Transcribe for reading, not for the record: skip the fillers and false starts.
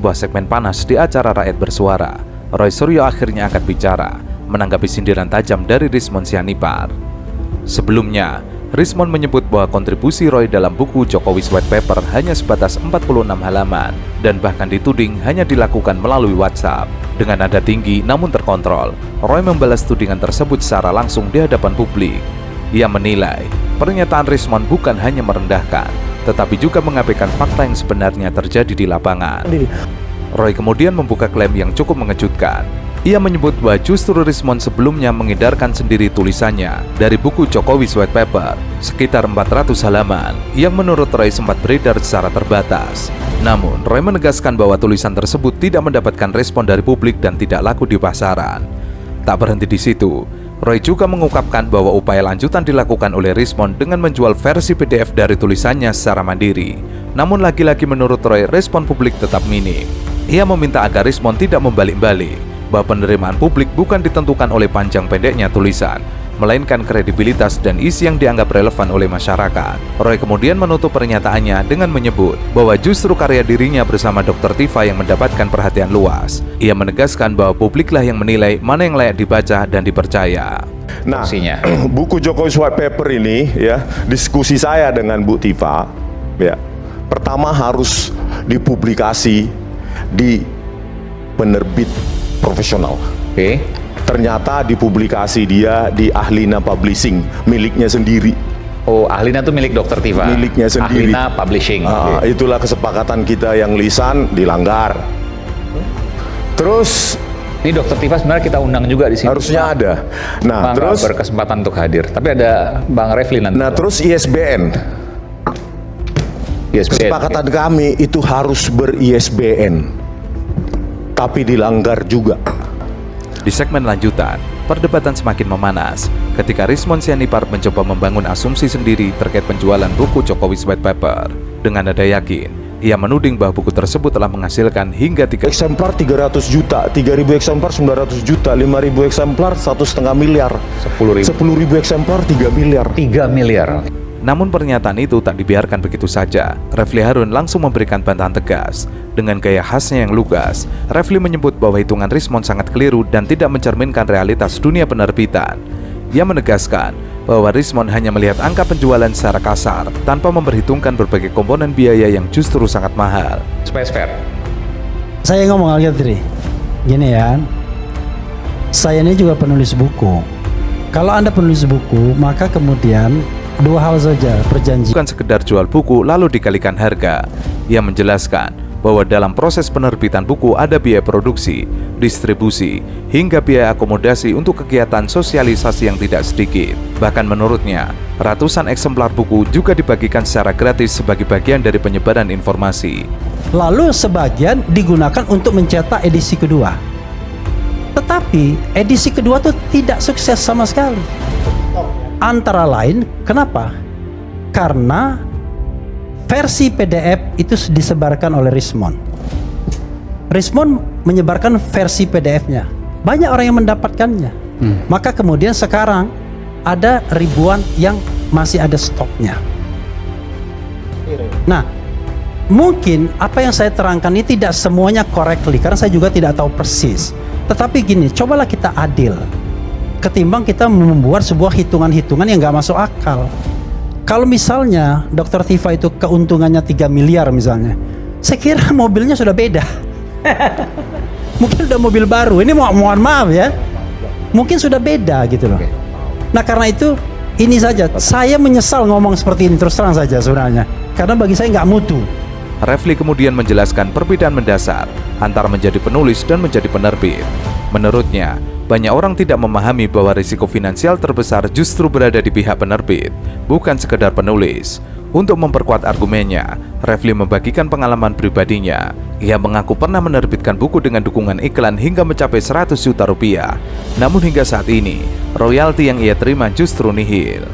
sebuah segmen panas di acara Rakyat Bersuara, Roy Suryo akhirnya angkat bicara menanggapi sindiran tajam dari Rismond Sianipar. Sebelumnya, Rismond menyebut bahwa kontribusi Roy dalam buku Jokowi's White Paper hanya sebatas 46 halaman dan bahkan dituding hanya dilakukan melalui WhatsApp. Dengan nada tinggi namun terkontrol, Roy membalas tudingan tersebut secara langsung di hadapan publik. Ia menilai pernyataan Rismond bukan hanya merendahkan, tetapi juga mengabaikan fakta yang sebenarnya terjadi di lapangan. Roy kemudian membuka klaim yang cukup mengejutkan. Ia menyebut bahwa justru Rismond sebelumnya mengedarkan sendiri tulisannya dari buku Jokowi's White Paper sekitar 400 halaman yang menurut Roy sempat beredar secara terbatas. Namun, Roy menegaskan bahwa tulisan tersebut tidak mendapatkan respon dari publik dan tidak laku di pasaran. Tak berhenti di situ, Roy juga mengungkapkan bahwa upaya lanjutan dilakukan oleh Rismond dengan menjual versi PDF dari tulisannya secara mandiri. Namun lagi-lagi menurut Roy, respon publik tetap minim. Ia meminta agar Rismond tidak membalik-balik, bahwa penerimaan publik bukan ditentukan oleh panjang pendeknya tulisan, melainkan kredibilitas dan isi yang dianggap relevan oleh masyarakat. Roy kemudian menutup pernyataannya dengan menyebut bahwa justru karya dirinya bersama Dr. Tifa yang mendapatkan perhatian luas. Ia menegaskan bahwa publiklah yang menilai mana yang layak dibaca dan dipercaya. Nah, buku Jokowi's White Paper ini ya, diskusi saya dengan Bu Tifa ya, pertama harus dipublikasi di penerbit profesional. Oke. Ternyata dipublikasi dia di Ahlina Publishing, miliknya sendiri. Oh, Ahlina itu milik Dr. Tifa. Miliknya sendiri. Ahlina Publishing. Itulah kesepakatan kita yang lisan dilanggar. Terus ini Dr. Tifa sebenarnya kita undang juga di sini. harusnya ada. Nah, Bang, terus berkesempatan untuk hadir. Tapi ada Bang Refli nanti. nah, terus ISBN. Kesepakatan kami itu harus ber-ISBN. Tapi dilanggar juga. Di segmen lanjutan, perdebatan semakin memanas ketika Rismond Sianipar mencoba membangun asumsi sendiri terkait penjualan buku Jokowi's White Paper. Dengan nada yakin, ia menuding bahwa buku tersebut telah menghasilkan hingga 3 Eksemplar 300 juta, 3.000 eksemplar 900 juta, 5.000 eksemplar 1,5 miliar, 10.000 eksemplar 3 miliar. 3 miliar. Namun pernyataan itu tak dibiarkan begitu saja. Refli Harun langsung memberikan bantahan tegas. Dengan gaya khasnya yang lugas, Refli menyebut bahwa hitungan Rismond sangat keliru dan tidak mencerminkan realitas dunia penerbitan. Ia menegaskan bahwa Rismond hanya melihat angka penjualan secara kasar tanpa memperhitungkan berbagai komponen biaya yang justru sangat mahal. Supaya fair. Saya ngomong lagi gini ya, saya ini juga penulis buku. Kalau Anda penulis buku, maka kemudian dua hal saja perjanjian. Bukan sekedar jual buku lalu dikalikan harga. Ia menjelaskan bahwa dalam proses penerbitan buku ada biaya produksi, distribusi, hingga biaya akomodasi untuk kegiatan sosialisasi yang tidak sedikit. Bahkan menurutnya, ratusan eksemplar buku juga dibagikan secara gratis sebagai bagian dari penyebaran informasi. Lalu sebagian digunakan untuk mencetak edisi kedua. Tetapi edisi kedua itu tidak sukses sama sekali. Antara lain, kenapa? Karena versi PDF itu disebarkan oleh Rismond. Rismond menyebarkan versi PDF-nya. Banyak orang yang mendapatkannya. Maka kemudian sekarang ada ribuan yang masih ada stoknya. Nah, mungkin apa yang saya terangkan ini tidak semuanya correctly, karena saya juga tidak tahu persis. Tetapi gini, cobalah kita adil. Ketimbang kita membuat sebuah hitungan-hitungan yang nggak masuk akal. Kalau misalnya Dr. Tifa itu keuntungannya 3 miliar misalnya, saya kira mobilnya sudah beda. Mungkin udah mobil baru. Ini mohon maaf ya, mungkin sudah beda gitu loh. Nah karena itu ini saja, saya menyesal ngomong seperti ini terus terang saja sebenarnya, karena bagi saya nggak mutu. Refli kemudian menjelaskan perbedaan mendasar antara menjadi penulis dan menjadi penerbit. Menurutnya, banyak orang tidak memahami bahwa risiko finansial terbesar justru berada di pihak penerbit, bukan sekedar penulis. Untuk memperkuat argumennya, Refli membagikan pengalaman pribadinya. Ia mengaku pernah menerbitkan buku dengan dukungan iklan hingga mencapai 100 juta rupiah. Namun hingga saat ini, royalti yang ia terima justru nihil.